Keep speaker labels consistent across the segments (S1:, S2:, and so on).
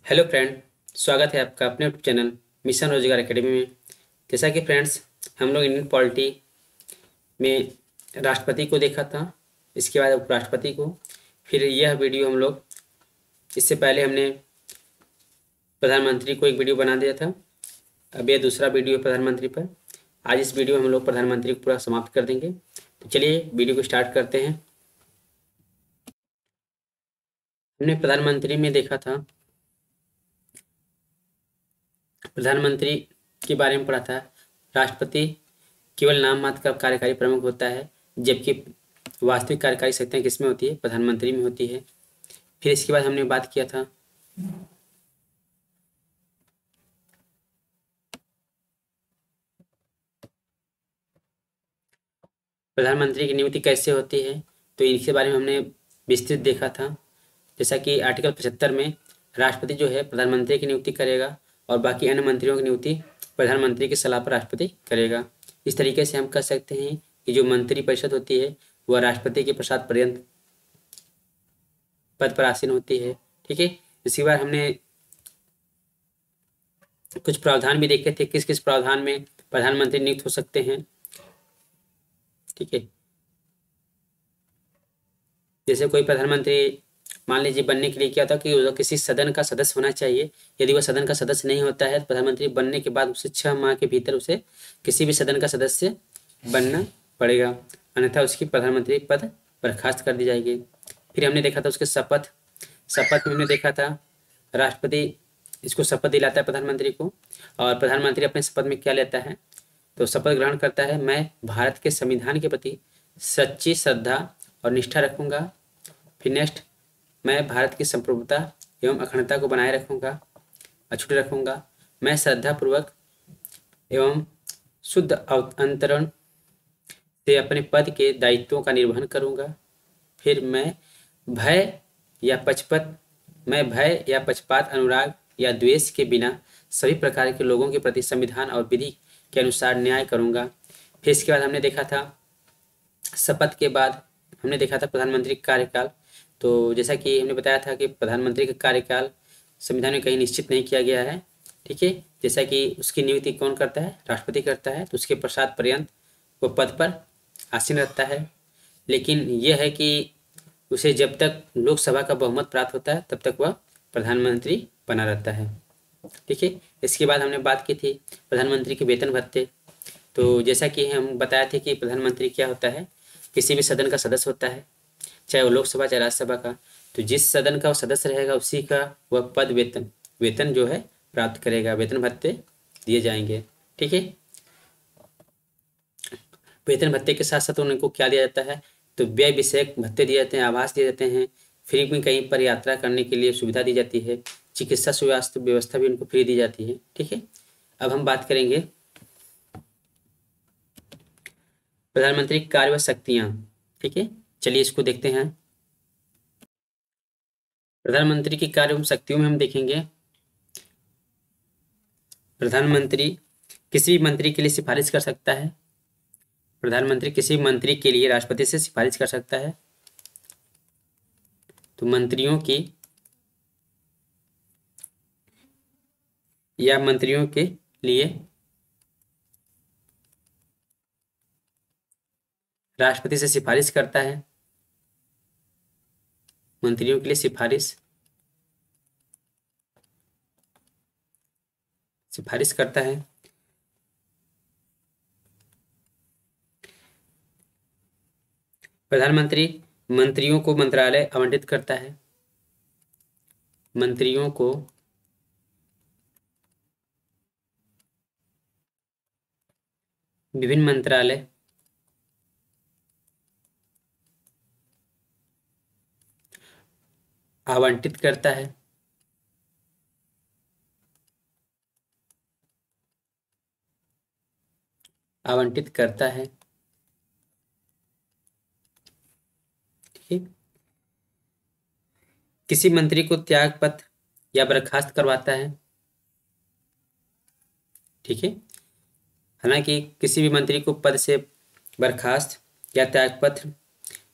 S1: Hello friend. स्वागत है आपका अपने यूट्यूब चैनल मिशन रोजगार एकेडमी में। जैसा कि फ्रेंड्स हम लोग इंडियन पॉलिटी में राष्ट्रपति को देखा था, इसके बाद उपराष्ट्रपति को, फिर यह वीडियो हम लोग इससे पहले हमने प्रधानमंत्री को एक वीडियो बना दिया था। अब यह दूसरा वीडियो है प्रधानमंत्री पर। आज इस वीडियो में हम लोग प्रधानमंत्री को पूरा समाप्त कर देंगे। तो चलिए वीडियो को स्टार्ट करते हैं। हमने प्रधानमंत्री में देखा था, प्रधानमंत्री के बारे में पढ़ा था। राष्ट्रपति केवल नाम मात्र का कार्यकारी प्रमुख होता है, जबकि वास्तविक कार्यकारी शक्तियाँ किसमें होती है? प्रधानमंत्री में होती है। फिर इसके बाद हमने बात किया था प्रधानमंत्री की नियुक्ति कैसे होती है, तो इसके बारे में हमने विस्तृत देखा था। जैसा कि आर्टिकल 75 में राष्ट्रपति जो है प्रधानमंत्री की नियुक्ति करेगा और बाकी अन्य मंत्रियों की नियुक्ति प्रधानमंत्री की सलाह पर राष्ट्रपति करेगा। इस तरीके से हम कह सकते हैं कि जो मंत्री परिषद होती है वह राष्ट्रपति के प्रसाद पर्यंत पद पर आसीन होती है। ठीक है। इसके बाद हमने कुछ प्रावधान भी देखे थे, किस किस प्रावधान में प्रधानमंत्री नियुक्त हो सकते हैं। ठीक है। जैसे कोई प्रधानमंत्री मान लीजिए बनने के लिए क्या था कि वो किसी सदन का सदस्य होना चाहिए। यदि वह सदन का सदस्य नहीं होता है तो प्रधानमंत्री बनने के बाद उसे 6 माह के भीतर उसे किसी भी सदन का सदस्य बनना पड़ेगा, अन्यथा उसकी प्रधानमंत्री पद बर्खास्त कर दी जाएगी। फिर हमने देखा था उसके शपथ में हमने देखा था राष्ट्रपति इसको शपथ दिलाता है प्रधानमंत्री को, और प्रधानमंत्री अपने शपथ में क्या लेता है? तो शपथ ग्रहण करता है, मैं भारत के संविधान के प्रति सच्ची श्रद्धा और निष्ठा रखूंगा। फिर नेक्स्ट, मैं भारत की संप्रभुता एवं अखंडता को बनाए रखूंगा, अछूत रखूंगा। मैं श्रद्धापूर्वक एवं शुद्ध अंतरण से अपने पद के दायित्वों का निर्वहन करूंगा। फिर मैं भय या पक्षपात, अनुराग या द्वेष के बिना सभी प्रकार के लोगों के प्रति संविधान और विधि के अनुसार न्याय करूंगा। फिर इसके बाद हमने देखा था शपथ के बाद हमने देखा था प्रधानमंत्री का कार्यकाल। तो जैसा कि हमने बताया था कि प्रधानमंत्री का कार्यकाल संविधान में कहीं निश्चित नहीं किया गया है। ठीक है। जैसा कि उसकी नियुक्ति कौन करता है? राष्ट्रपति करता है। तो उसके पश्चात पर्यंत वो पद पर आसीन रहता है। लेकिन यह है कि उसे जब तक लोकसभा का बहुमत प्राप्त होता है तब तक वह प्रधानमंत्री बना रहता है। ठीक है। इसके बाद हमने बात की थी प्रधानमंत्री के वेतन भत्ते। तो जैसा कि हम बताए थे कि प्रधानमंत्री क्या होता है, किसी भी सदन का सदस्य होता है, चाहे वो लोकसभा चाहे राज्यसभा का। तो जिस सदन का वो सदस्य रहेगा उसी का वह पद वेतन जो है प्राप्त करेगा, वेतन भत्ते दिए जाएंगे। ठीक है। वेतन भत्ते के साथ साथ उनको क्या दिया जाता है? तो व्यय विषयक भत्ते दिए जाते हैं, आवास दिए जाते हैं, फ्री में कहीं पर यात्रा करने के लिए सुविधा दी जाती है, चिकित्सा स्वास्थ्य व्यवस्था भी उनको फ्री दी जाती है। ठीक है। अब हम बात करेंगे प्रधानमंत्री कार्य व शक्तियाँ। ठीक है। चलिए इसको देखते हैं। प्रधानमंत्री की कार्य व शक्तियों में हम देखेंगे प्रधानमंत्री किसी भी मंत्री के लिए सिफारिश कर सकता है। प्रधानमंत्री किसी मंत्री के लिए राष्ट्रपति से सिफारिश कर सकता है। तो मंत्रियों के लिए राष्ट्रपति से सिफारिश करता है। मंत्रियों के लिए सिफारिश करता है। प्रधानमंत्री मंत्रियों को मंत्रालय आवंटित करता है। मंत्रियों को विभिन्न मंत्रालय आवंटित करता है। ठीक है। किसी मंत्री को त्यागपत्र या बर्खास्त करवाता है। ठीक है। हालांकि किसी भी मंत्री को पद से बर्खास्त या त्यागपत्र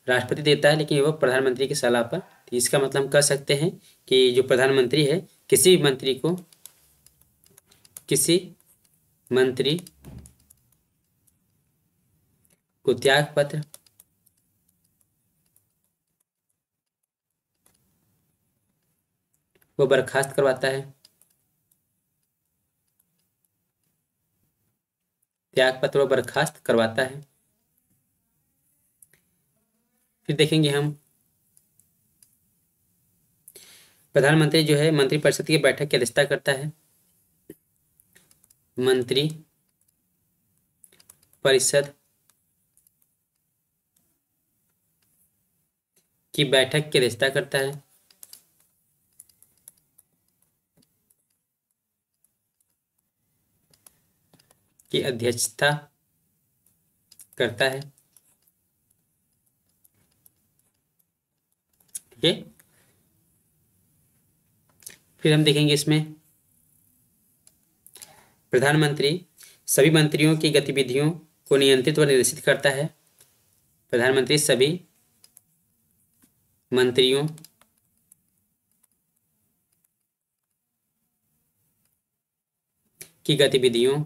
S1: राष्ट्रपति देता है, लेकिन वह प्रधानमंत्री की सलाह पर इसका मतलब हम कह सकते हैं कि जो प्रधानमंत्री है किसी मंत्री को त्याग पत्र वो बर्खास्त करवाता है, त्याग पत्र वो बर्खास्त करवाता है। फिर देखेंगे हम प्रधानमंत्री जो है मंत्रिपरिषद की बैठक की अध्यक्षता करता है। मंत्री परिषद की बैठक की अध्यक्षता करता है। की अध्यक्षता करता है। ठीक है। फिर हम देखेंगे इसमें प्रधानमंत्री सभी मंत्रियों की गतिविधियों को नियंत्रित व निर्देशित करता है। प्रधानमंत्री सभी मंत्रियों की गतिविधियों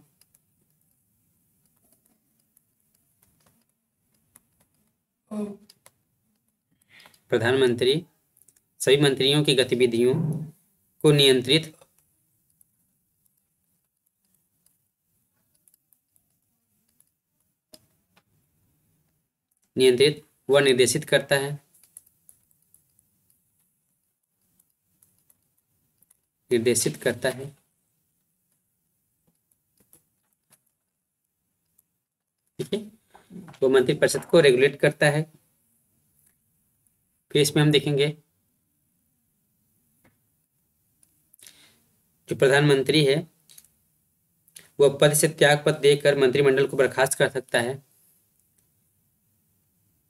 S1: प्रधानमंत्री सभी मंत्रियों की गतिविधियों को नियंत्रित व निर्देशित करता है। निर्देशित करता है। ठीक है। वो मंत्रिपरिषद को रेगुलेट करता है। फिर इसमें हम देखेंगे जो प्रधानमंत्री है वह पद से त्याग पत्र देकर मंत्रिमंडल को बर्खास्त कर सकता है।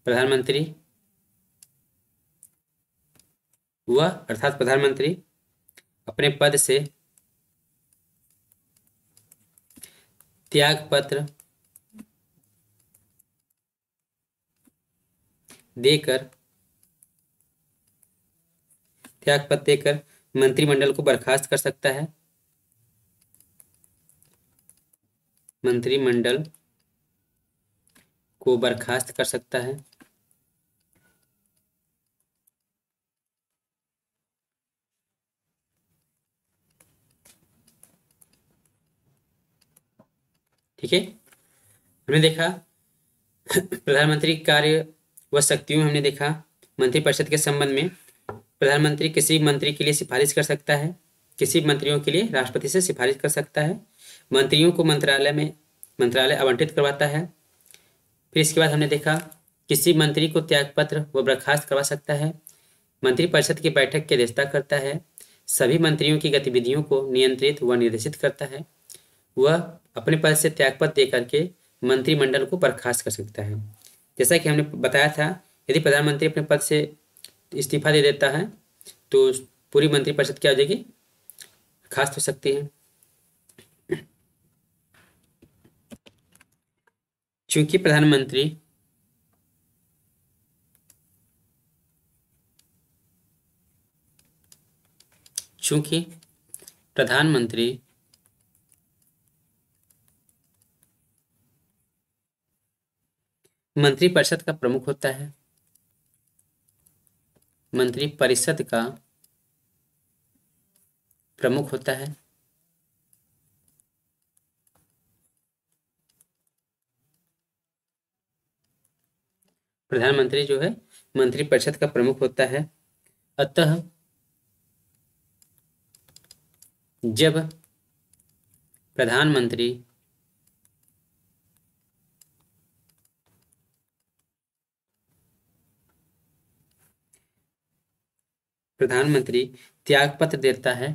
S1: प्रधानमंत्री वह अर्थात प्रधानमंत्री अपने पद से त्याग पत्र देकर मंत्रिमंडल को बर्खास्त कर सकता है। मंत्रिमंडल को बर्खास्त कर सकता है। ठीक है। हमने देखा प्रधानमंत्री कार्य व शक्तियों में हमने देखा मंत्रिपरिषद के संबंध में प्रधानमंत्री किसी मंत्री के लिए सिफारिश कर सकता है, किसी मंत्रियों के लिए राष्ट्रपति से सिफारिश कर सकता है, मंत्रियों को मंत्रालय आवंटित करवाता है। फिर इसके बाद हमने देखा किसी मंत्री को त्यागपत्र व बर्खास्त करवा सकता है, मंत्रिपरिषद की बैठक की अध्यक्षता करता है, सभी मंत्रियों की गतिविधियों को नियंत्रित व निर्देशित करता है, वह अपने पद से त्यागपत्र दे करके मंत्रिमंडल को बर्खास्त कर सकता है। जैसा कि हमने बताया था यदि प्रधानमंत्री अपने पद से इस्तीफा दे देता है तो पूरी मंत्रिपरिषद क्या हो जाएगी, बर्खास्त हो सकती है। चूंकि प्रधानमंत्री मंत्रिपरिषद का प्रमुख होता है, मंत्रिपरिषद का प्रमुख होता है, प्रधानमंत्री जो है मंत्रिपरिषद का प्रमुख होता है। अतः जब प्रधानमंत्री त्यागपत्र देता है,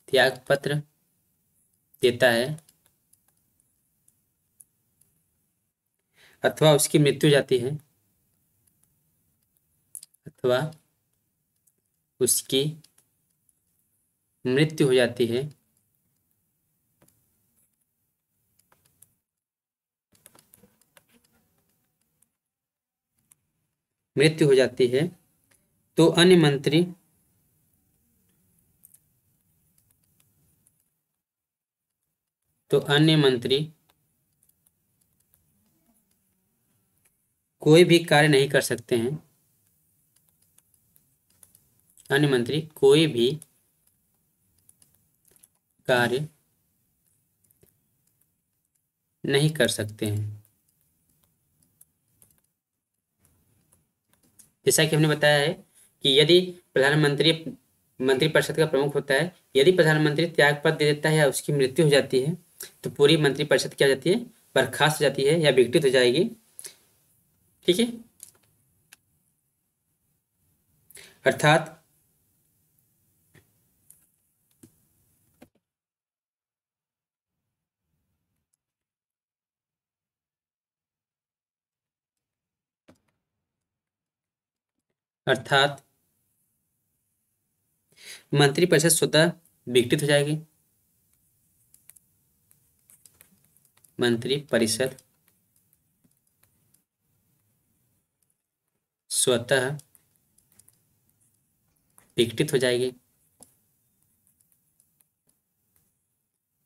S1: त्यागपत्र देता है अथवा उसकी मृत्यु हो जाती है, अथवा उसकी मृत्यु हो जाती है, मृत्यु हो जाती है तो अन्य मंत्री कोई भी कार्य नहीं कर सकते हैं। अन्य मंत्री कोई भी कार्य नहीं कर सकते हैं। जैसा कि हमने बताया है कि यदि प्रधानमंत्री मंत्रिपरिषद का प्रमुख होता है, यदि प्रधानमंत्री त्यागपत्र दे देता है या उसकी मृत्यु हो जाती है तो पूरी मंत्रिपरिषद क्या हो जाती है, बर्खास्त हो जाती है या विघटित हो जाएगी। ठीक है, अर्थात अर्थात मंत्रिपरिषद स्वतः विघटित हो जाएगी। मंत्रिपरिषद स्वतः विघटित हो जाएगी,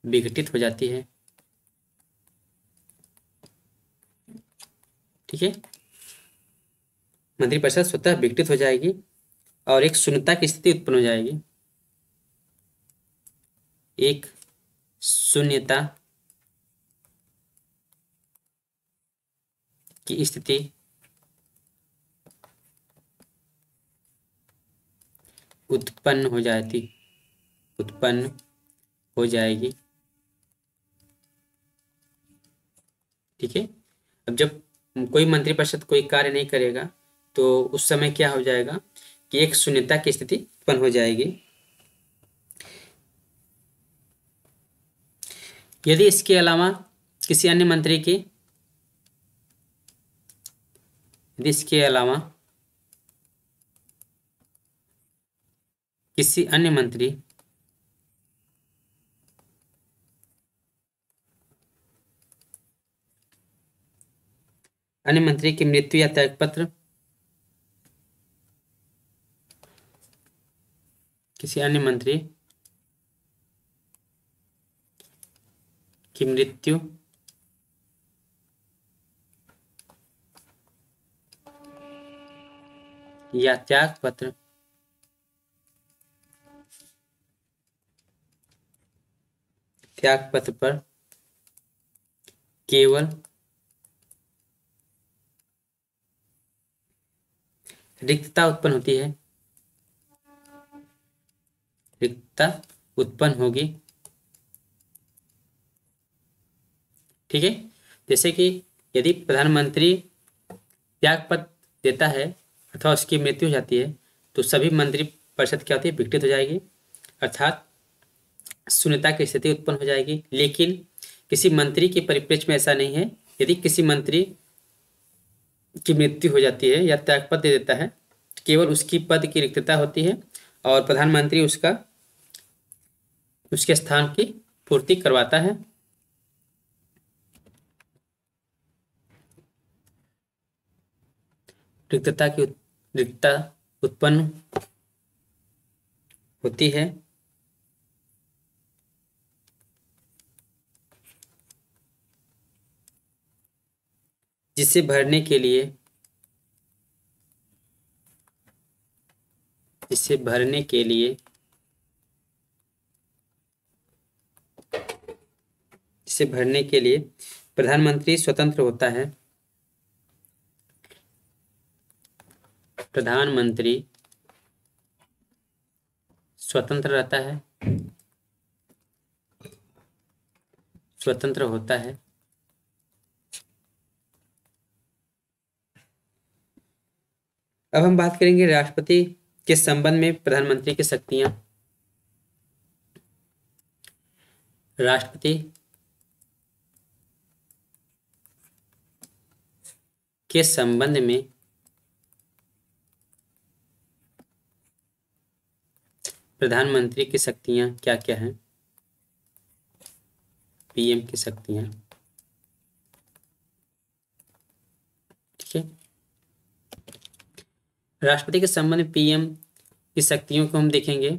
S1: विघटित हो जाती है। ठीक है, मंत्रिपरिषद स्वतः विघटित हो जाएगी और एक शून्यता की स्थिति उत्पन्न हो जाएगी। एक शून्यता की स्थिति उत्पन्न हो जाएगी। ठीक है, अब जब कोई मंत्रिपरिषद कोई कार्य नहीं करेगा तो उस समय क्या हो जाएगा कि एक शून्यता की स्थिति उत्पन्न हो जाएगी। यदि इसके अलावा किसी अन्य मंत्री की यदि इसके अलावा किसी अन्य मंत्री की मृत्यु या त्यागपत्र किसी अन्य मंत्री की मृत्यु या त्यागपत्र पर केवल रिक्तता उत्पन्न होती है, रिक्तता उत्पन्न होगी। ठीक है, जैसे कि यदि प्रधानमंत्री त्यागपत्र देता है अथवा उसकी मृत्यु हो जाती है तो सभी मंत्रिपरिषद क्या होती है, विघटित हो जाएगी, अर्थात शून्यता की स्थिति उत्पन्न हो जाएगी। लेकिन किसी मंत्री के परिप्रेक्ष्य में ऐसा नहीं है। यदि किसी मंत्री की मृत्यु हो जाती है या त्यागपत्र दे देता है केवल उसकी पद की रिक्तता होती है और प्रधानमंत्री उसके स्थान की पूर्ति करवाता है। रिक्तता उत्पन्न होती है जिसे भरने के लिए प्रधानमंत्री स्वतंत्र होता है। प्रधानमंत्री स्वतंत्र रहता है, स्वतंत्र होता है। अब हम बात करेंगे राष्ट्रपति के संबंध में प्रधानमंत्री की शक्तियां। राष्ट्रपति के संबंध में प्रधानमंत्री की शक्तियां क्या क्या हैं? पीएम की शक्तियां। ठीक है, राष्ट्रपति के संबंध में पीएम की शक्तियों को हम देखेंगे।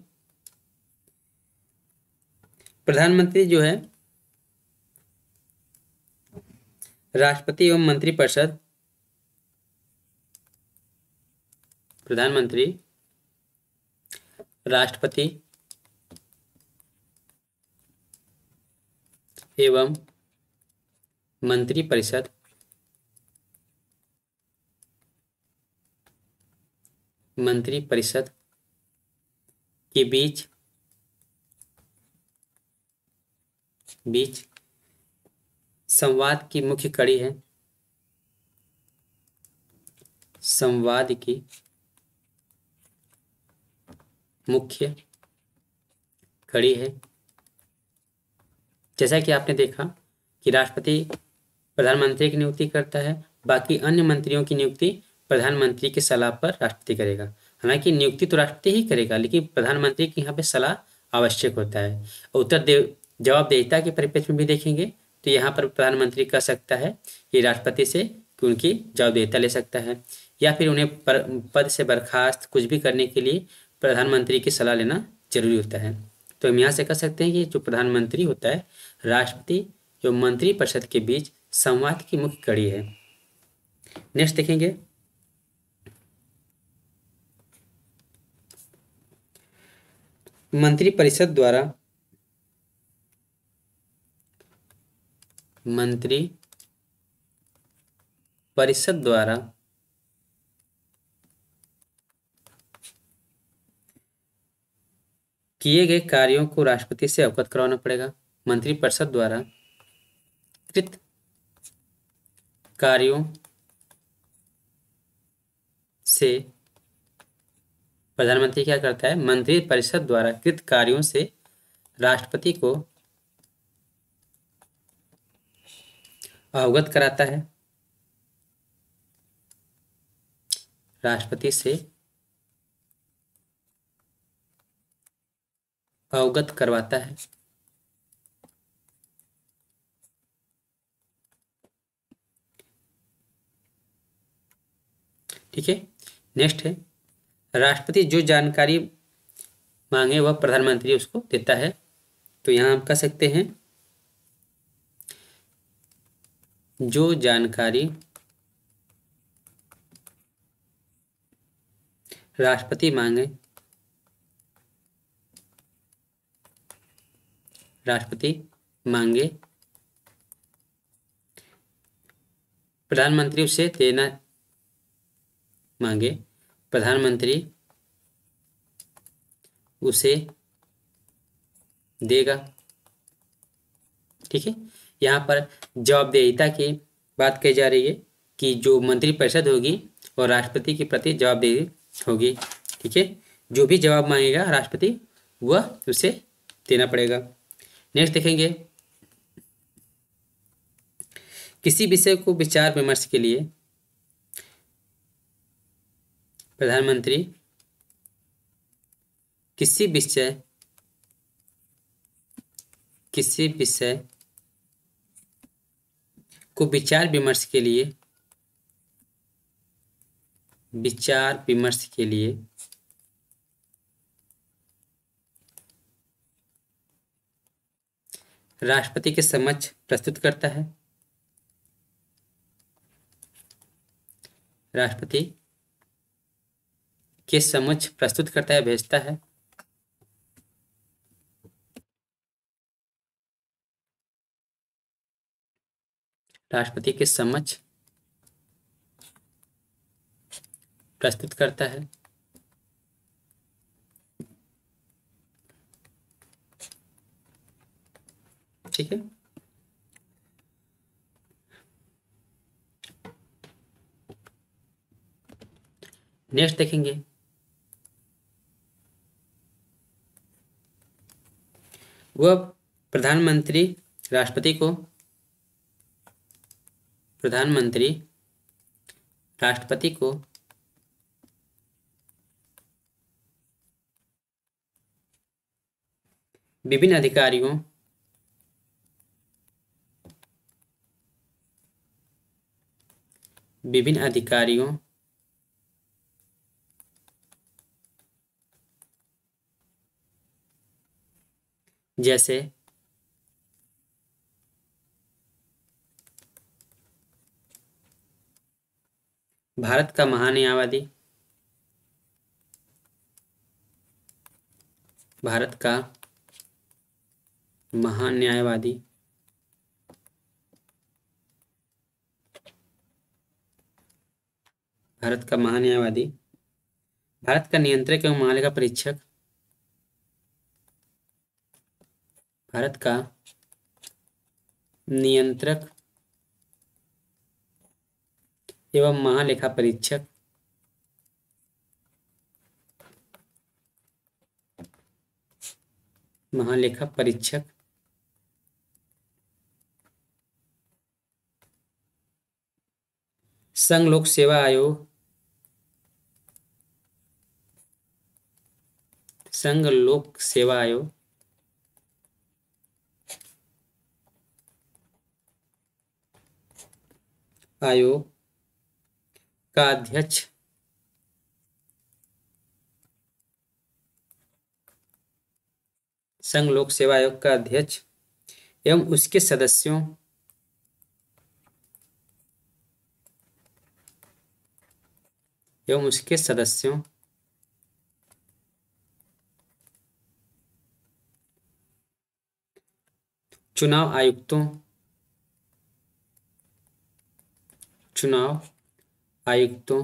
S1: प्रधानमंत्री जो है राष्ट्रपति एवं मंत्रिपरिषद, प्रधानमंत्री, राष्ट्रपति एवं मंत्रिपरिषद के बीच संवाद की मुख्य कड़ी है। संवाद की मुख्य कड़ी है। जैसा कि आपने देखा कि राष्ट्रपति प्रधानमंत्री की नियुक्ति करता है, बाकी अन्य मंत्रियों की नियुक्ति प्रधानमंत्री की सलाह पर राष्ट्रपति करेगा। हालांकि नियुक्ति तो राष्ट्रपति ही करेगा, लेकिन प्रधानमंत्री की यहाँ पे सलाह आवश्यक होता है। जवाबदेहिता के परिप्रेक्ष्य में भी देखेंगे तो यहाँ पर प्रधानमंत्री कह सकता है कि राष्ट्रपति से कि उनकी जवाबदेहिता ले सकता है, या फिर उन्हें पद से बर्खास्त कुछ भी करने के लिए प्रधानमंत्री की सलाह लेना जरूरी होता है। तो हम यहाँ से कह सकते हैं कि जो प्रधानमंत्री होता है राष्ट्रपति एवं मंत्रिपरिषद के बीच संवाद की मुख्य कड़ी है। नेक्स्ट देखेंगे मंत्रिपरिषद द्वारा किए गए कार्यों को राष्ट्रपति से अवगत करवाना पड़ेगा। मंत्रिपरिषद द्वारा कृत कार्यों से प्रधानमंत्री क्या करता है? मंत्रिपरिषद द्वारा कृत कार्यों से राष्ट्रपति को अवगत कराता है। राष्ट्रपति से अवगत करवाता है। ठीक है। नेक्स्ट है राष्ट्रपति जो जानकारी मांगे वह प्रधानमंत्री उसको देता है। तो यहाँ हम कह सकते हैं जो जानकारी राष्ट्रपति मांगे प्रधानमंत्री उसे देना मांगे प्रधानमंत्री उसे देगा। ठीक है। यहाँ पर जवाबदेहिता की बात कही जा रही है कि जो मंत्रिपरिषद होगी और राष्ट्रपति के प्रति जवाबदेही होगी। ठीक है। जो भी जवाब मांगेगा राष्ट्रपति वह उसे देना पड़ेगा। नेक्स्ट देखेंगे किसी विषय को विचार विमर्श के लिए प्रधानमंत्री किसी विषय को विचार विमर्श के लिए राष्ट्रपति के समक्ष प्रस्तुत करता है। राष्ट्रपति के समक्ष प्रस्तुत करता है, भेजता है। राष्ट्रपति के समक्ष प्रस्तुत करता है। ठीक है। नेक्स्ट देखेंगे वह प्रधानमंत्री राष्ट्रपति को विभिन्न अधिकारियों जैसे भारत का महान्यायवादी, भारत का महान्यायवादी, भारत का महान्यायवादी, भारत का नियंत्रक एवं महालेखा परीक्षक, भारत का नियंत्रक एवं महालेखा परीक्षक, महालेखा परीक्षक, संघ लोक सेवा आयोग, संघ लोक सेवा आयोग, आयोग का अध्यक्ष, संघ लोक सेवा आयोग का अध्यक्ष एवं उसके सदस्यों, एवं उसके सदस्यों चुनाव आयुक्तों, चुनाव आयुक्तों,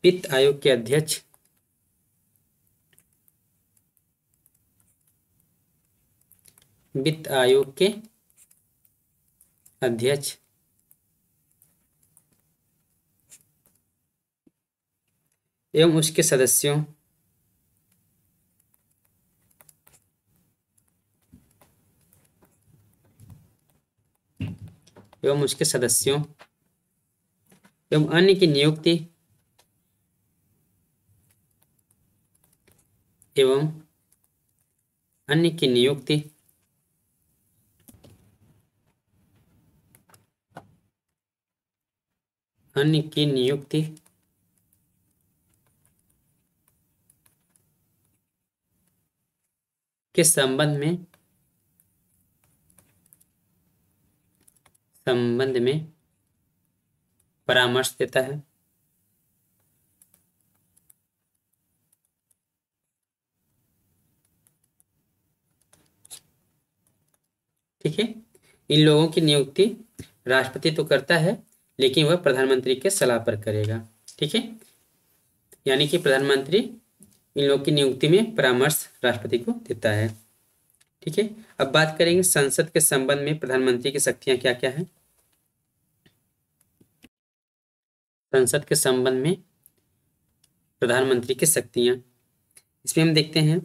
S1: वित्त आयोग के अध्यक्ष, वित्त आयोग के अध्यक्ष एवं उसके सदस्यों एवं उसके सदस्यों एवं अन्य की नियुक्ति एवं अन्य की नियुक्ति अन्य की नियुक्ति के संबंध में परामर्श देता है। ठीक है, इन लोगों की नियुक्ति राष्ट्रपति तो करता है, लेकिन वह प्रधानमंत्री के सलाह पर करेगा। ठीक है, यानी कि प्रधानमंत्री इन लोगों की नियुक्ति में परामर्श राष्ट्रपति को देता है। ठीक है, अब बात करेंगे संसद के संबंध में प्रधानमंत्री की शक्तियां क्या क्या है। संसद के संबंध में प्रधानमंत्री की शक्तियां, इसमें हम देखते हैं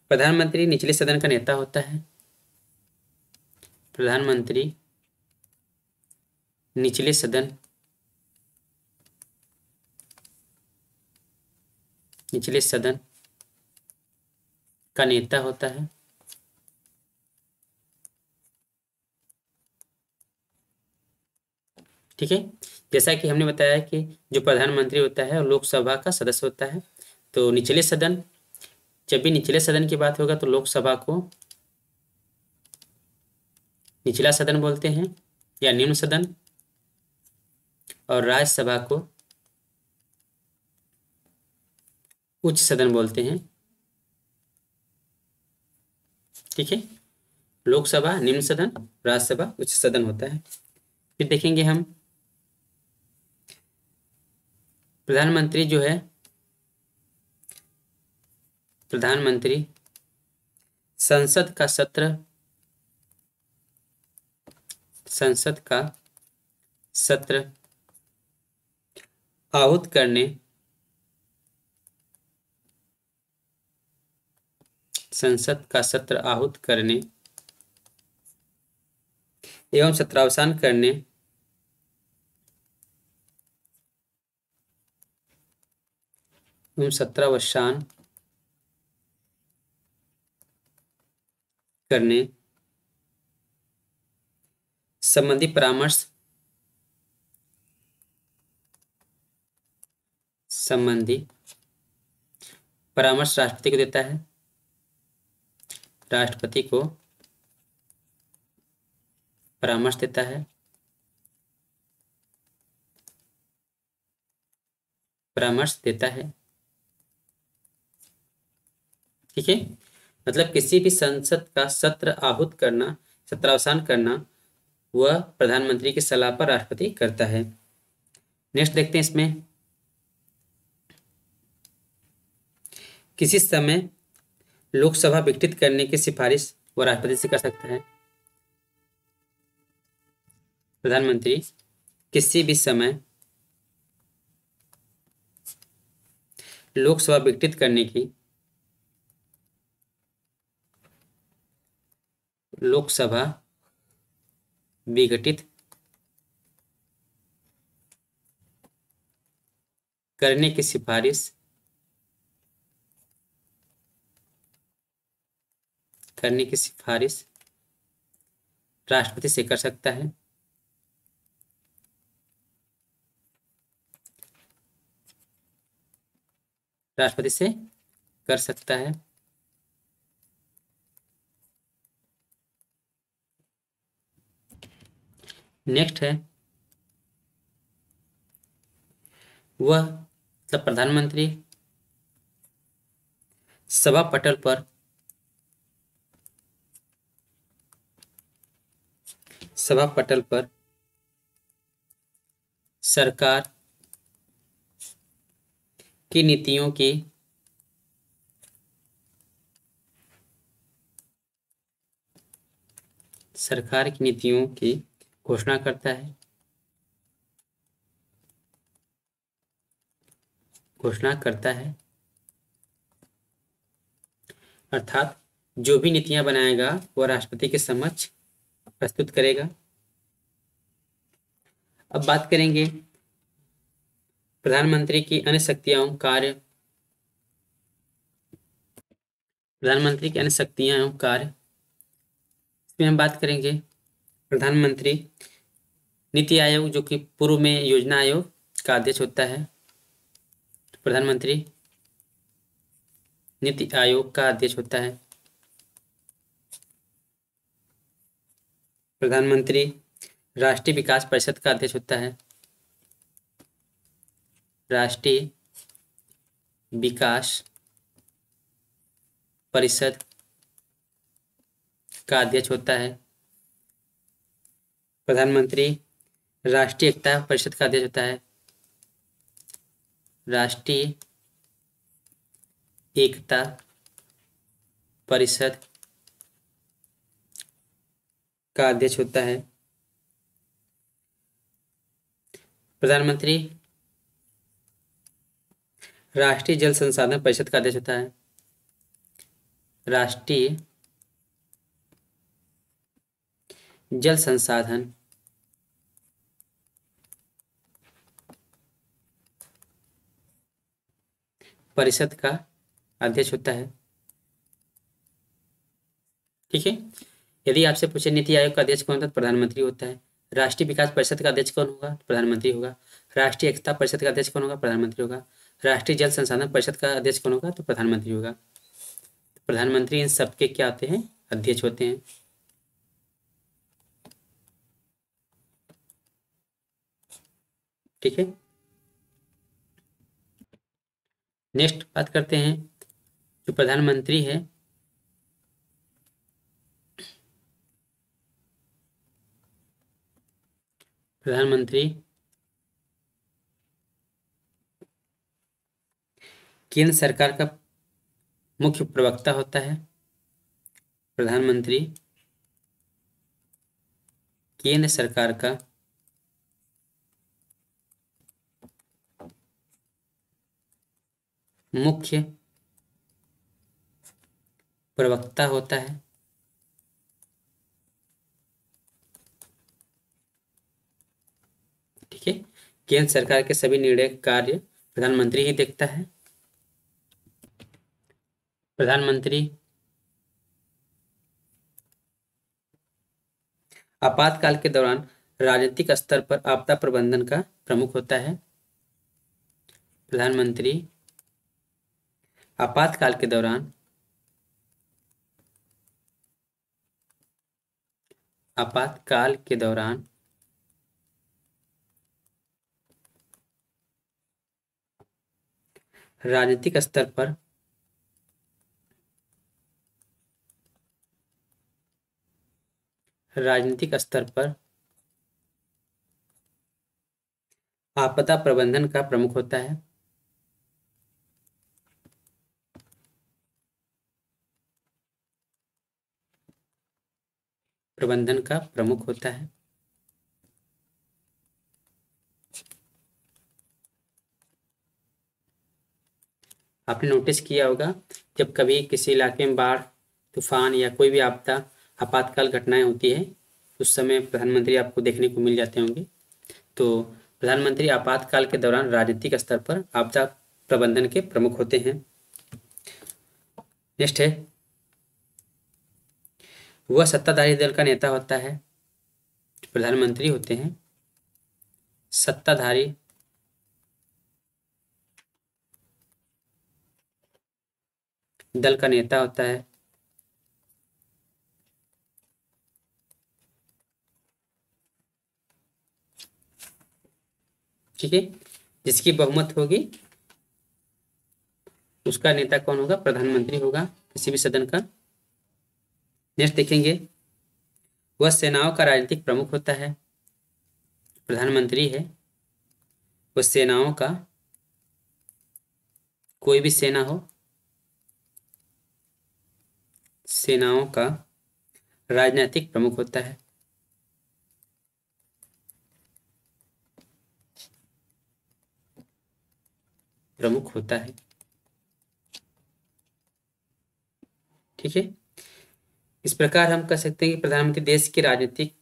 S1: प्रधानमंत्री निचले सदन का नेता होता है। प्रधानमंत्री निचले सदन का नेता होता है। ठीक है, जैसा कि हमने बताया कि जो प्रधानमंत्री होता है वो लोकसभा का सदस्य होता है। तो निचले सदन, जब भी निचले सदन की बात होगा तो लोकसभा को निचला सदन बोलते हैं या निम्न सदन, और राज्यसभा को उच्च सदन बोलते हैं। ठीक है, लोकसभा निम्न सदन, राज्यसभा उच्च सदन होता है। फिर देखेंगे हम प्रधानमंत्री जो है, प्रधानमंत्री संसद का सत्र आहूत करने, संसद का सत्र आहूत करने एवं सत्रावसान करने एवं सत्रावसान करने संबंधी परामर्श, संबंधी परामर्श राष्ट्रपति को देता है, राष्ट्रपति को परामर्श देता है, परामर्श देता है। ठीक है, मतलब किसी भी संसद का सत्र आहूत करना, सत्रावसान करना, वह प्रधानमंत्री की सलाह पर राष्ट्रपति करता है। नेक्स्ट देखते हैं इसमें, किसी समय लोकसभा विघटित करने की सिफारिश वह राष्ट्रपति से कर सकता है। प्रधानमंत्री किसी भी समय लोकसभा विघटित करने की, लोकसभा विघटित करने की सिफारिश राष्ट्रपति से कर सकता है। राष्ट्रपति से कर सकता है। नेक्स्ट है, वह मतलब प्रधानमंत्री सभा पटल पर सरकार की नीतियों की घोषणा करता है, अर्थात जो भी नीतियां बनाएगा वह राष्ट्रपति के समक्ष प्रस्तुत करेगा। अब बात करेंगे प्रधानमंत्री की अन्य शक्तियां एवं कार्य। इसमें हम बात करेंगे प्रधानमंत्री नीति आयोग, जो कि पूर्व में योजना आयोग का अध्यक्ष होता है। प्रधानमंत्री नीति आयोग का अध्यक्ष होता है। प्रधानमंत्री राष्ट्रीय विकास परिषद का अध्यक्ष होता है। राष्ट्रीय विकास परिषद का अध्यक्ष होता है। प्रधानमंत्री राष्ट्रीय एकता परिषद का अध्यक्ष होता है। राष्ट्रीय एकता परिषद का अध्यक्ष होता है। प्रधानमंत्री राष्ट्रीय जल संसाधन परिषद का अध्यक्ष होता है। राष्ट्रीय जल संसाधन परिषद का अध्यक्ष होता है। ठीक है, यदि आपसे पूछे नीति आयोग का अध्यक्ष कौन होता है, तो प्रधानमंत्री होता है। राष्ट्रीय विकास परिषद का अध्यक्ष कौन होगा, प्रधानमंत्री होगा। राष्ट्रीय एकता परिषद का अध्यक्ष कौन होगा, प्रधानमंत्री होगा। राष्ट्रीय जल संसाधन परिषद का अध्यक्ष कौन होगा, तो प्रधानमंत्री होगा। प्रधानमंत्री इन सबके क्या होते हैं, अध्यक्ष होते हैं। ठीक है, नेक्स्ट बात करते हैं, जो प्रधानमंत्री है केंद्र सरकार का मुख्य प्रवक्ता होता है। प्रधानमंत्री केंद्र सरकार का मुख्य प्रवक्ता होता है। ठीक है, केंद्र सरकार के सभी निर्णय कार्य प्रधानमंत्री ही देखता है। प्रधानमंत्री आपातकाल के दौरान राजनीतिक स्तर पर आपदा प्रबंधन का प्रमुख होता है। प्रधानमंत्री आपातकाल के दौरान आपातकाल के दौरान राजनीतिक स्तर पर आपदा प्रबंधन का प्रमुख होता है। प्रबंधन का प्रमुख होता है। आपने नोटिस किया होगा, जब कभी किसी इलाके में बाढ़, तूफान या कोई भी आपदा, आपातकाल घटनाएं होती है, उस समय प्रधानमंत्री आपको देखने को मिल जाते होंगे। तो प्रधानमंत्री आपातकाल के दौरान राजनीतिक स्तर पर आपदा प्रबंधन के प्रमुख होते हैं। नेक्स्ट है, वह सत्ताधारी दल का नेता होता है। प्रधानमंत्री होते हैं सत्ताधारी दल का नेता होता है। ठीक है, जिसकी बहुमत होगी उसका नेता कौन होगा? प्रधानमंत्री होगा किसी भी सदन का। नेक्स्ट देखेंगे, वह सेनाओं का राजनीतिक प्रमुख होता है। प्रधानमंत्री है, वह सेनाओं का, कोई भी सेना हो, सेनाओं का राजनीतिक प्रमुख होता है। प्रमुख होता है। ठीक है, इस प्रकार हम कह सकते हैं कि प्रधानमंत्री देश की राजनीतिक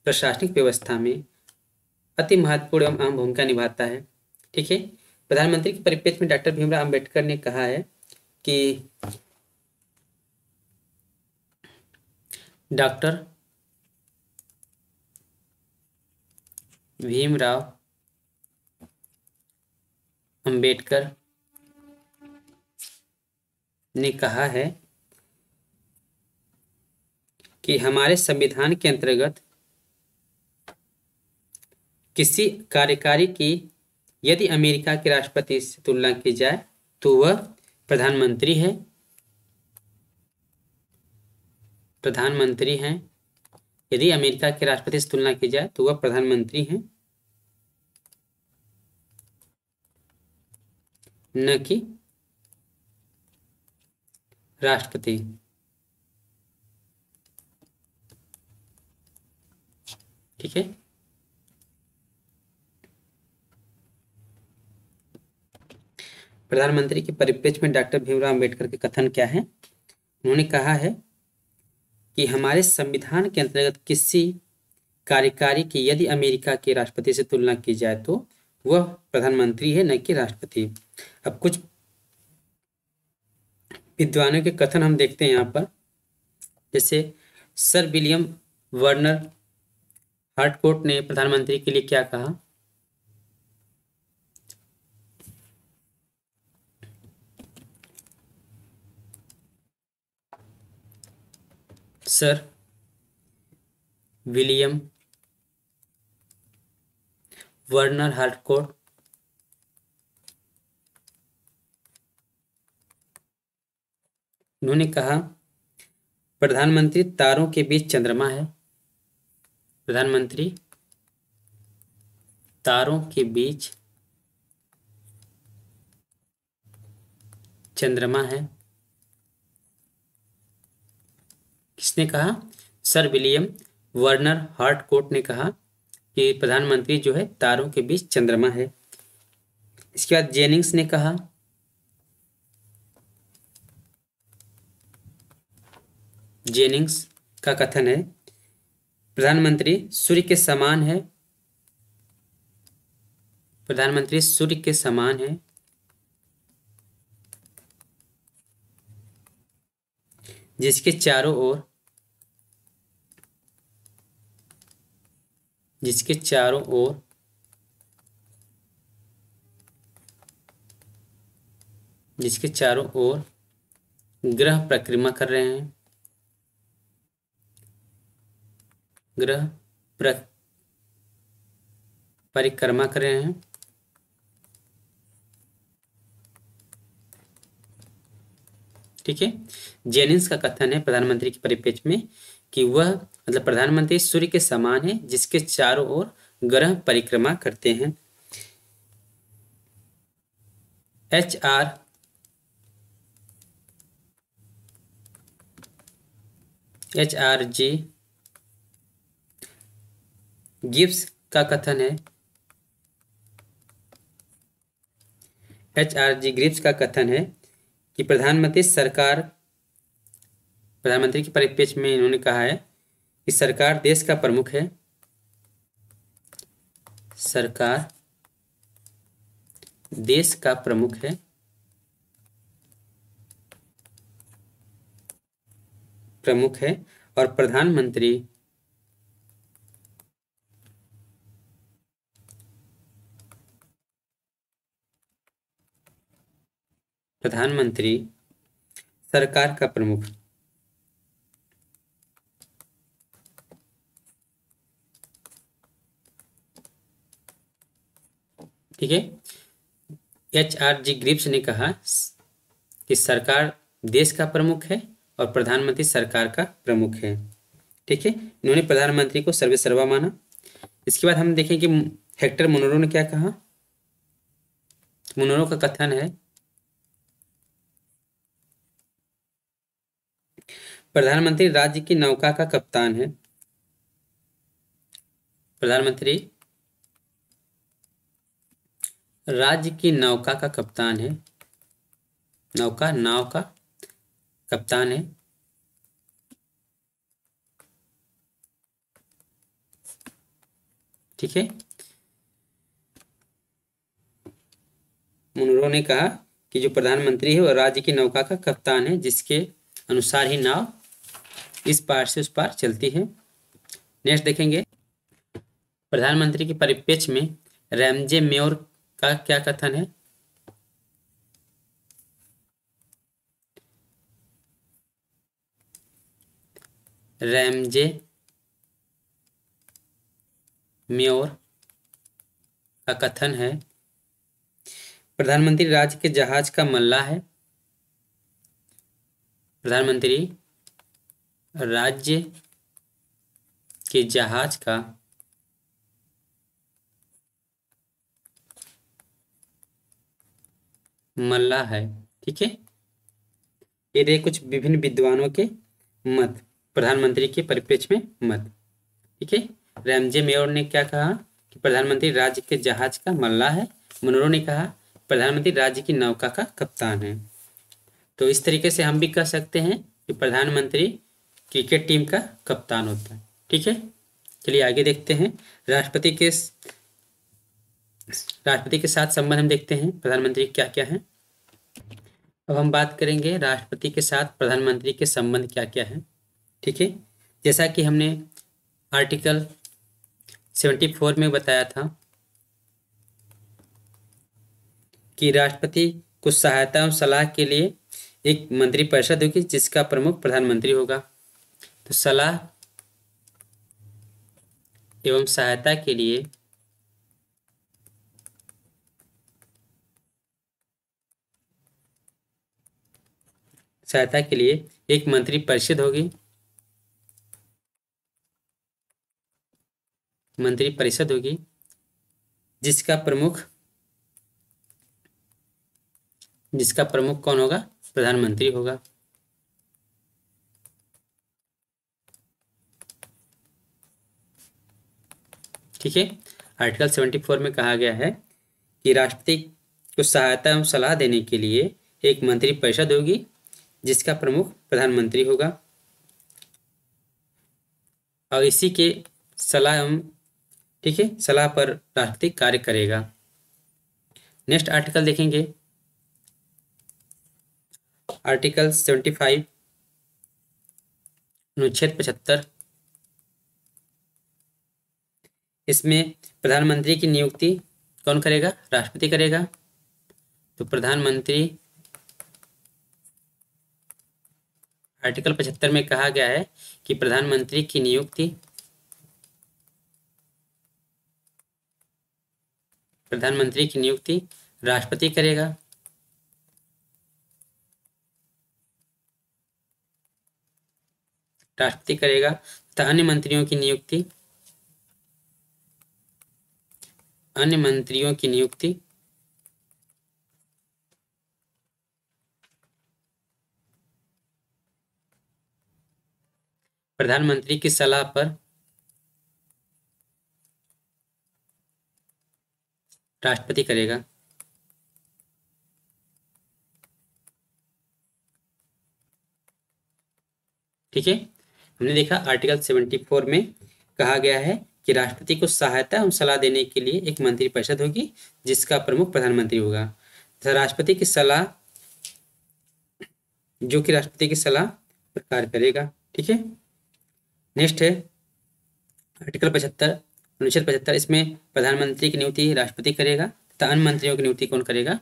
S1: प्रशासनिक व्यवस्था में अति महत्वपूर्ण एवं अहम भूमिका निभाता है। ठीक है, प्रधानमंत्री के परिप्रेक्ष्य में डॉक्टर भीमराव अंबेडकर ने कहा है कि डॉक्टर भीमराव अंबेडकर ने कहा है कि हमारे संविधान के अंतर्गत किसी कार्यकारी की यदि अमेरिका के राष्ट्रपति से तुलना की जाए तो वह प्रधानमंत्री है। प्रधानमंत्री हैं। यदि अमेरिका के राष्ट्रपति से तुलना की जाए तो वह प्रधानमंत्री हैं, न कि राष्ट्रपति। ठीक है, प्रधानमंत्री के परिप्रेक्ष्य में डॉक्टर भीमराव अंबेडकर के कथन क्या है? उन्होंने कहा है कि हमारे संविधान के अंतर्गत किसी कार्यकारी की यदि अमेरिका के राष्ट्रपति से तुलना की जाए तो वह प्रधानमंत्री है, न कि राष्ट्रपति। अब कुछ विद्वानों के कथन हम देखते हैं यहाँ पर, जैसे सर विलियम वर्नर हार्टकोट ने प्रधानमंत्री के लिए क्या कहा? सर विलियम वर्नर हार्टकोट उन्होंने कहा, प्रधानमंत्री तारों के बीच चंद्रमा है। प्रधानमंत्री तारों के बीच चंद्रमा है। किसने कहा? सर विलियम वर्नर हार्टकोट ने कहा कि प्रधानमंत्री जो है तारों के बीच चंद्रमा है। इसके बाद जेनिंग्स ने कहा, जेनिंग्स का कथन है, प्रधानमंत्री सूर्य के समान है। प्रधानमंत्री सूर्य के समान है, जिसके चारों ओर जिसके चारों ओर ग्रह परिक्रमा कर रहे हैं, ग्रह परिक्रमा कर रहे हैं। ठीक है। जेनिन्स का कथन है प्रधानमंत्री के परिप्रेक्ष्य में कि वह मतलब प्रधानमंत्री सूर्य के समान है जिसके चारों ओर ग्रह परिक्रमा करते हैं। HRG गिब्स का कथन है, HRG गिब्स का कथन है कि प्रधानमंत्री के परिप्रेक्ष्य में इन्होंने कहा है कि सरकार देश का प्रमुख है, सरकार देश का प्रमुख है, और प्रधानमंत्री सरकार का प्रमुख। ठीक है। HRG गिब्स ने कहा कि सरकार देश का प्रमुख है और प्रधानमंत्री सरकार का प्रमुख है। ठीक है। इन्होंने प्रधानमंत्री को सर्वे सर्वा माना। इसके बाद हम देखें कि हेक्टर मुनरो ने क्या कहा। मुनरो का कथन है, प्रधानमंत्री राज्य की नौका का कप्तान है, प्रधानमंत्री राज्य की नौका का कप्तान है, नाव का कप्तान है। ठीक है। मुनरो ने कहा कि जो प्रधानमंत्री है वह राज्य की नौका का कप्तान है जिसके अनुसार ही नाव इस पार से उस पार चलती है। नेक्स्ट देखेंगे प्रधानमंत्री के परिप्रेक्ष्य में रैमजे मेयर का क्या कथन है। रैमजे मेयर का कथन है, प्रधानमंत्री राज्य के जहाज का मल्ला है, प्रधानमंत्री राज्य के जहाज का मल्ला है। ठीक है। ये रहे कुछ विभिन्न विद्वानों के मत, प्रधानमंत्री के परिप्रेक्ष्य में मत। ठीक है। रैमजे मेयर ने क्या कहा कि प्रधानमंत्री राज्य के जहाज का मल्ला है। मुनरो ने कहा प्रधानमंत्री राज्य की नौका का कप्तान है। तो इस तरीके से हम भी कह सकते हैं कि प्रधानमंत्री क्रिकेट टीम का कप्तान होता है। ठीक है। चलिए आगे देखते हैं राष्ट्रपति के साथ संबंध हम देखते हैं प्रधानमंत्री क्या क्या है। अब हम बात करेंगे राष्ट्रपति के साथ प्रधानमंत्री के संबंध क्या क्या है। ठीक है। जैसा कि हमने आर्टिकल 74 में बताया था कि राष्ट्रपति को सहायता एवं सलाह के लिए एक मंत्रिपरिषद होगी जिसका प्रमुख प्रधानमंत्री होगा। तो सलाह एवं सहायता के लिए एक मंत्रिपरिषद होगी, जिसका प्रमुख कौन होगा, प्रधानमंत्री होगा। ठीक है। आर्टिकल 74 में कहा गया है कि राष्ट्रपति को सहायता एवं सलाह देने के लिए एक मंत्रिपरिषद होगी जिसका प्रमुख प्रधानमंत्री होगा और इसी के सलाह एवं ठीक है सलाह पर राष्ट्रपति कार्य करेगा। नेक्स्ट आर्टिकल देखेंगे आर्टिकल 75 अनुच्छेद 75। इसमें प्रधानमंत्री की नियुक्ति कौन करेगा, राष्ट्रपति करेगा। तो प्रधानमंत्री आर्टिकल 75 में कहा गया है कि प्रधानमंत्री की नियुक्ति राष्ट्रपति करेगा। तथा अन्य मंत्रियों की नियुक्ति प्रधानमंत्री की सलाह पर राष्ट्रपति करेगा। ठीक है, हमने देखा आर्टिकल 74 में कहा गया है कि राष्ट्रपति को सहायता एवं सलाह देने के लिए एक मंत्रिपरिषद होगी जिसका प्रमुख प्रधानमंत्री होगा। राष्ट्रपति की सलाह पर कार्य करेगा। ठीक है, नेक्स्ट है आर्टिकल 75, अनुच्छेद 75। इसमें प्रधानमंत्री की नियुक्ति राष्ट्रपति करेगा तथा अन्य मंत्रियों की नियुक्ति कौन करेगा?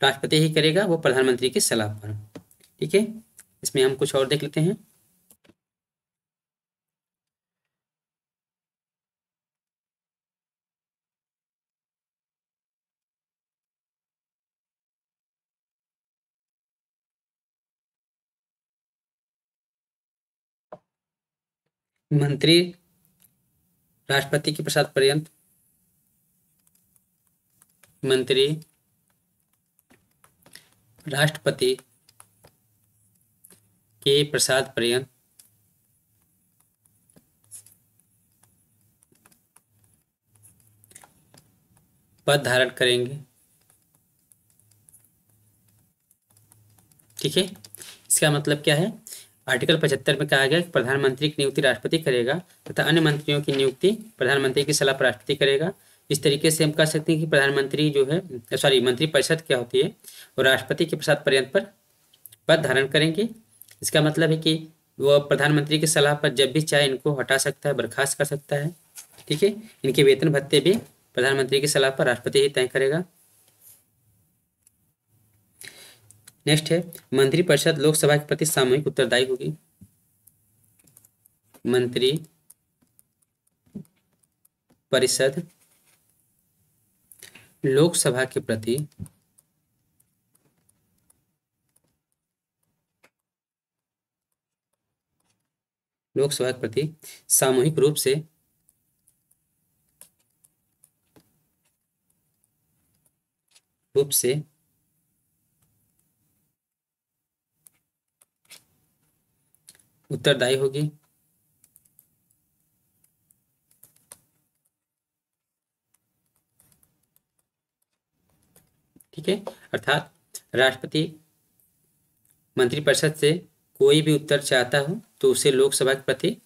S1: राष्ट्रपति ही करेगा, वो प्रधानमंत्री की सलाह पर। ठीक है, इसमें हम कुछ और देख लेते हैं। मंत्री राष्ट्रपति के प्रसाद पर्यंत पद धारण करेंगे। ठीक है, इसका मतलब क्या है? आर्टिकल 75 में कहा गया कि प्रधानमंत्री की नियुक्ति राष्ट्रपति करेगा तथा अन्य मंत्रियों की नियुक्ति प्रधानमंत्री की सलाह पर राष्ट्रपति करेगा। इस तरीके से हम कह सकते हैं कि प्रधानमंत्री जो है मंत्रिपरिषद क्या होती है, वो राष्ट्रपति के प्रसाद पर्यंत पर पद धारण करेंगे। इसका मतलब है कि वो प्रधानमंत्री की सलाह पर जब भी चाहे इनको हटा सकता है, बर्खास्त कर सकता है। ठीक है, इनके वेतन भत्ते भी प्रधानमंत्री की सलाह पर राष्ट्रपति ही तय करेगा। नेक्स्ट है मंत्रिपरिषद लोकसभा के प्रति सामूहिक उत्तरदायी होगी। मंत्री परिषद लोकसभा के प्रति सामूहिक रूप से उत्तरदायी होगी। ठीक है, अर्थात राष्ट्रपति मंत्रिपरिषद से कोई भी उत्तर चाहता हो तो उसे लोकसभा के प्रति,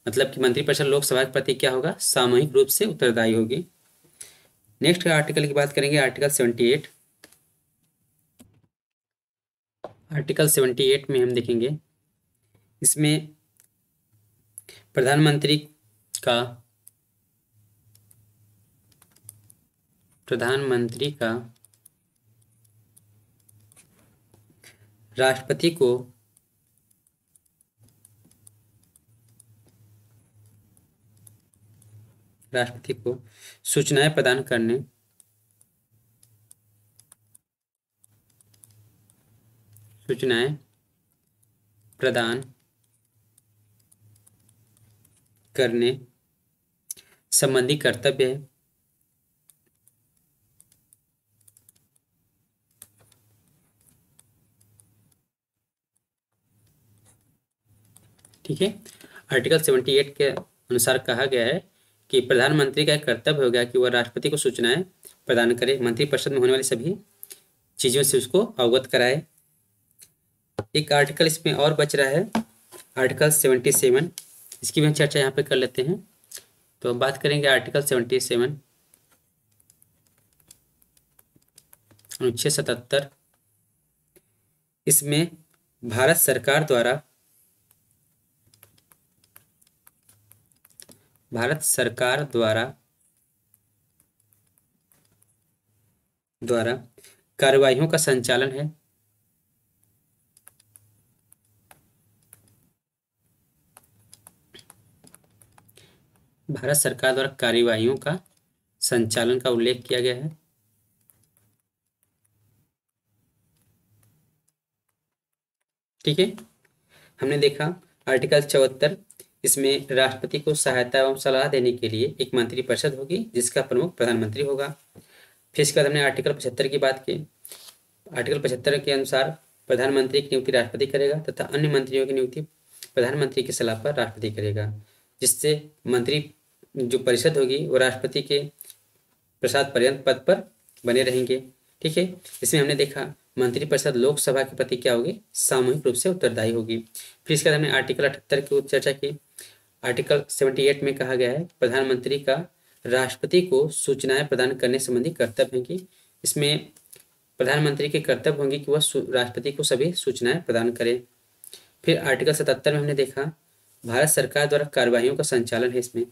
S1: मतलब कि मंत्रिपरिषद लोकसभा के प्रति क्या होगा? सामूहिक रूप से उत्तरदायी होगी। नेक्स्ट आर्टिकल की बात करेंगे, आर्टिकल 78। आर्टिकल 78 में हम देखेंगे, इसमें प्रधानमंत्री का राष्ट्रपति को सूचनाएं प्रदान करने संबंधी कर्तव्य है। ठीक है, आर्टिकल 78 के अनुसार कहा गया है कि प्रधानमंत्री का कर्तव्य हो गया कि वह राष्ट्रपति को सूचनाएं प्रदान करे, मंत्रिपरिषद में होने वाली सभी चीजों से उसको अवगत कराए। एक आर्टिकल इसमें और बच रहा है, आर्टिकल 77। इसकी भी हम चर्चा यहाँ पे कर लेते हैं। तो हम बात करेंगे आर्टिकल 77, अनुच्छेद 77। इसमें भारत सरकार द्वारा कार्यवाहियों का संचालन है। भारत सरकार द्वारा कार्यवाहियों का संचालन का उल्लेख किया गया है। ठीक है, हमने देखा आर्टिकल 74, इसमें राष्ट्रपति को सहायता एवं सलाह देने के लिए एक मंत्रिपरिषद होगी जिसका प्रमुख प्रधानमंत्री होगा। फिर इसके बाद हमने आर्टिकल 75 की बात की। आर्टिकल 75 के अनुसार प्रधानमंत्री की नियुक्ति राष्ट्रपति करेगा तथा अन्य मंत्रियों की नियुक्ति प्रधानमंत्री की सलाह पर राष्ट्रपति करेगा, जिससे मंत्री जो परिषद होगी वो राष्ट्रपति के प्रसाद पर्यंत पद पर बने रहेंगे। ठीक है, इसमें हमने देखा मंत्रिपरिषद लोकसभा के प्रति क्या होगी, सामूहिक रूप से उत्तरदायी होगी। फिर इसके बाद हमने आर्टिकल 78 की चर्चा की। आर्टिकल 78 में कहा गया है प्रधानमंत्री का राष्ट्रपति को सूचनाएं प्रदान करने संबंधी कर्तव्य है कि इसमें प्रधानमंत्री के कर्तव्य होंगे कि वह राष्ट्रपति को सभी सूचनाएं प्रदान करें। फिर आर्टिकल 77 में हमने देखा भारत सरकार द्वारा कार्यवाहियों का संचालन है इसमें।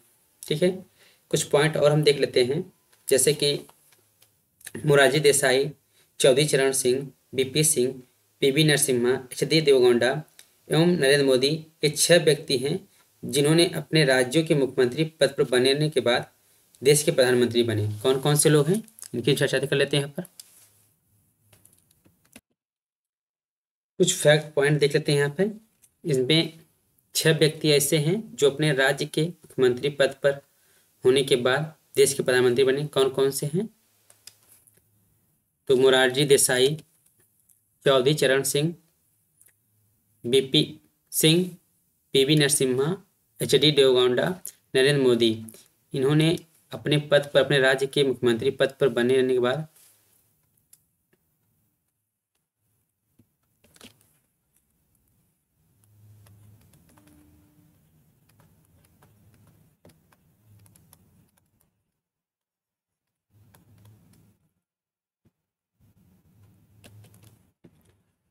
S1: ठीक है, कुछ पॉइंट और हम देख लेते हैं, जैसे कि Morarji Desai, Chaudhary Charan Singh, BP Singh, PV Narasimha, HD. Devegowda एवं नरेंद्र मोदी ये 6 व्यक्ति हैं जिन्होंने अपने राज्यों के मुख्यमंत्री पद पर बनने के बाद देश के प्रधानमंत्री बने। कौन कौन से लोग हैं इनकी चर्चा कर लेते हैं। यहाँ पर कुछ फैक्ट पॉइंट देख लेते हैं। यहाँ पे इसमें 6 व्यक्ति ऐसे हैं जो अपने राज्य के मुख्यमंत्री पद पर होने के बाद देश के प्रधानमंत्री बने। कौन कौन से हैं, तो Morarji Desai, Chaudhary Charan Singh, BP Singh, PV Narasimha, HD. Devegowda, Narendra Modi, इन्होंने अपने पद पर अपने राज्य के मुख्यमंत्री पद पर बने रहने के बाद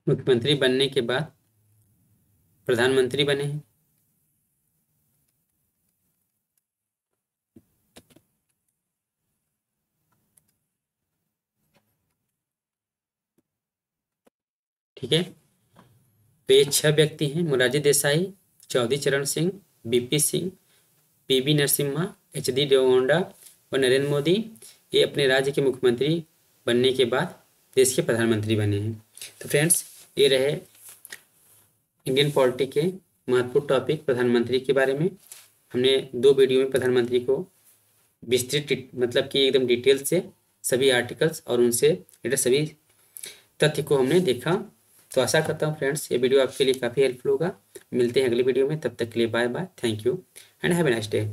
S1: मुख्यमंत्री बनने के बाद प्रधानमंत्री बने हैं। ठीक है, तो ये 6 व्यक्ति हैं, Morarji Desai, Chaudhary Charan Singh, BP Singh, PV Narasimha, HD. Devegowda और नरेंद्र मोदी, ये अपने राज्य के मुख्यमंत्री बनने के बाद देश के प्रधानमंत्री बने हैं। तो फ्रेंड्स, ये रहे इंडियन पॉलिटी के महत्वपूर्ण टॉपिक प्रधानमंत्री के बारे में। हमने 2 वीडियो में प्रधानमंत्री को विस्तृत मतलब कि एकदम डिटेल से सभी आर्टिकल्स और उनसे रिलेटेड सभी तथ्य को हमने देखा। तो आशा करता हूँ फ्रेंड्स ये वीडियो आपके लिए काफ़ी हेल्पफुल होगा। मिलते हैं अगली वीडियो में, तब तक के लिए bye bye, thank you and have a nice day.